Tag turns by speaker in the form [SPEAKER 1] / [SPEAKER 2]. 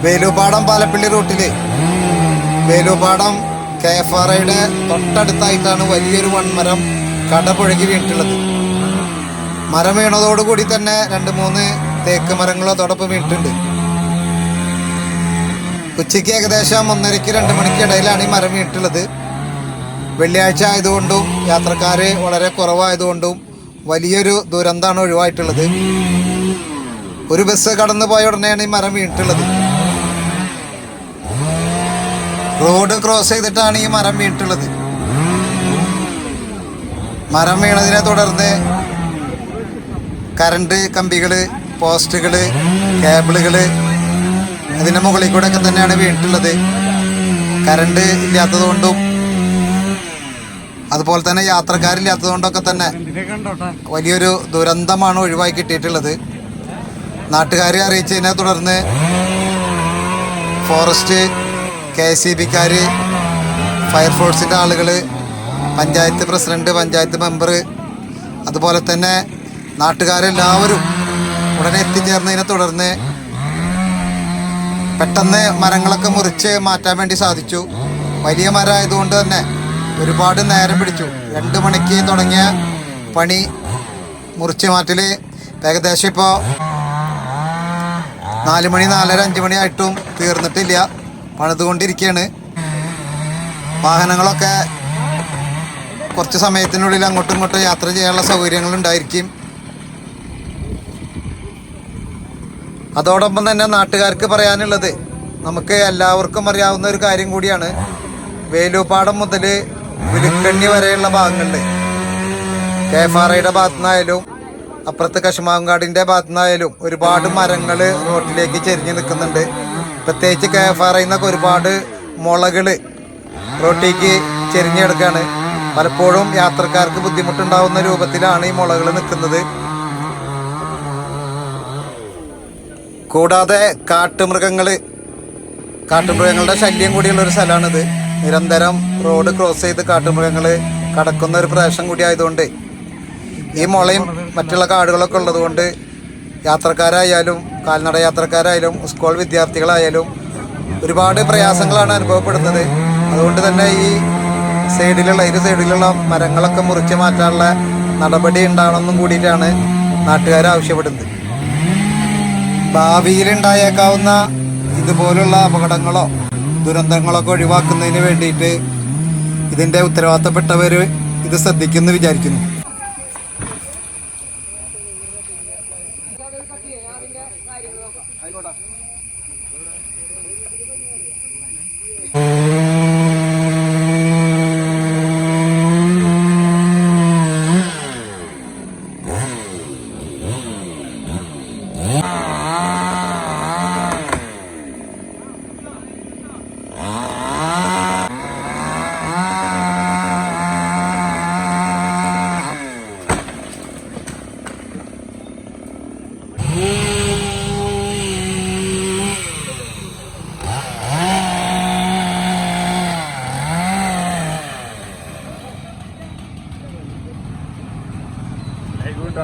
[SPEAKER 1] വേലൂപ്പാടം പാലപ്പള്ളി റൂട്ടില് വേലൂപ്പാടം KFRയുടെ തൊട്ടടുത്തായിട്ടാണ് വലിയൊരു വൻമരം കടപുഴകി വീണിട്ടുള്ളത്. മരം വീണതോടുകൂടി തന്നെ 2-3 തേക്ക് മരങ്ങൾ അതോടൊപ്പം വീണിട്ടുണ്ട്. ഉച്ചയ്ക്ക് ഏകദേശം 1:30-2 മണിക്ക് ഇടയിലാണ് ഈ മരം വീണിട്ടുള്ളത്. വെള്ളിയാഴ്ച ആയതുകൊണ്ടും യാത്രക്കാർ വളരെ കുറവായതുകൊണ്ടും വലിയൊരു ദുരന്തമാണ് ഒഴിവായിട്ടുള്ളത്. ഒരു ബസ് കടന്നു പോയ ഉടനെയാണ് ഈ മരം വീണിട്ടുള്ളത്. റോഡ് ക്രോസ് ചെയ്തിട്ടാണ് ഈ മരം വീണിട്ടുള്ളത്. മരം വീണതിനെ തുടർന്ന് കറണ്ട് കമ്പികൾ, പോസ്റ്റുകൾ, കേബിളുകൾ അതിൻ്റെ മുകളിൽ കൂടെ ഒക്കെ തന്നെയാണ് വീണിട്ടുള്ളത്. കറണ്ട് ഇല്ലാത്തതുകൊണ്ടും അതുപോലെ തന്നെ യാത്രക്കാരില്ലാത്തതുകൊണ്ടൊക്കെ തന്നെ വലിയൊരു ദുരന്തമാണ് ഒഴിവായി കിട്ടിയിട്ടുള്ളത്. നാട്ടുകാരെ അറിയിച്ചതിനെ തുടർന്ന് ഫോറസ്റ്റ്, KCBക്കാർ, ഫയർഫോഴ്സിൻ്റെ ആളുകൾ, പഞ്ചായത്ത് പ്രസിഡന്റ്, പഞ്ചായത്ത് മെമ്പർ, അതുപോലെ തന്നെ നാട്ടുകാരെല്ലാവരും ഉടനെ എത്തിച്ചേർന്നതിനെ തുടർന്ന് പെട്ടെന്ന് മരങ്ങളൊക്കെ മുറിച്ച് മാറ്റാൻ വേണ്ടി സാധിച്ചു. വലിയ മരമായതുകൊണ്ട് തന്നെ ഒരുപാട് നേരം പിടിച്ചു. 2 മണിക്ക് തുടങ്ങിയ പണി മുറിച്ച് മാറ്റൽ ഏകദേശം ഇപ്പോൾ 4 മണി, 4:30, 5 മണി ആയിട്ടും തീർന്നിട്ടില്ല. പണിതുകൊണ്ടിരിക്കുകയാണ്. വാഹനങ്ങളൊക്കെ കുറച്ച് സമയത്തിനുള്ളിൽ അങ്ങോട്ടും ഇങ്ങോട്ടും യാത്ര ചെയ്യാനുള്ള സൗകര്യങ്ങളുണ്ടായിരിക്കും. അതോടൊപ്പം തന്നെ നാട്ടുകാർക്ക് പറയാനുള്ളത്, നമുക്ക് എല്ലാവർക്കും അറിയാവുന്ന ഒരു കാര്യം കൂടിയാണ്. വേലൂപ്പാടം മുതൽ വിലുക്കണ്ണി വരെയുള്ള ഭാഗങ്ങളിൽ KFRയുടെ ഭാഗത്തു നിന്നായാലും അപ്പുറത്ത് കശുമാങ്കാടിൻ്റെ ഭാഗത്തു നിന്നായാലും ഒരുപാട് മരങ്ങൾ റോട്ടിലേക്ക് ചെരിഞ്ഞ് നിൽക്കുന്നുണ്ട്. പ്രത്യേകിച്ച് KFRയിൽ നിന്നൊക്കെ ഒരുപാട് മുളകൾ റോട്ടിലേക്ക് ചെരിഞ്ഞെടുക്കുകയാണ്. പലപ്പോഴും യാത്രക്കാർക്ക് ബുദ്ധിമുട്ടുണ്ടാവുന്ന രൂപത്തിലാണ് ഈ മുളകൾ നിൽക്കുന്നത്. കൂടാതെ കാട്ടുമൃഗങ്ങളുടെ ശല്യം കൂടിയുള്ളൊരു സ്ഥലമാണിത്. നിരന്തരം റോഡ് ക്രോസ് ചെയ്ത് കാട്ടുമൃഗങ്ങൾ കടക്കുന്ന ഒരു പ്രദേശം കൂടി ആയതുകൊണ്ട് ഈ മുളയും മറ്റുള്ള കാടുകളൊക്കെ ഉള്ളതുകൊണ്ട് യാത്രക്കാരായാലും കാൽനട യാത്രക്കാരായാലും സ്കൂൾ വിദ്യാർത്ഥികളായാലും ഒരുപാട് പ്രയാസങ്ങളാണ് അനുഭവപ്പെടുന്നത്. അതുകൊണ്ട് തന്നെ ഇരു സൈഡിലുള്ള മരങ്ങളൊക്കെ മുറിച്ച് മാറ്റാനുള്ള നടപടി ഉണ്ടാകണമെന്നും കൂടിയിട്ടാണ് നാട്ടുകാർ ആവശ്യപ്പെടുന്നത്. ഭാവിയിലുണ്ടായേക്കാവുന്ന ഇതുപോലുള്ള അപകടങ്ങളോ ദുരന്തങ്ങളൊക്കെ ഒഴിവാക്കുന്നതിന് വേണ്ടിയിട്ട് ഇതിൻ്റെ ഉത്തരവാദിത്തപ്പെട്ടവർ ഇത് ശ്രദ്ധിക്കുമെന്ന് വിചാരിക്കുന്നു.
[SPEAKER 2] Hey, good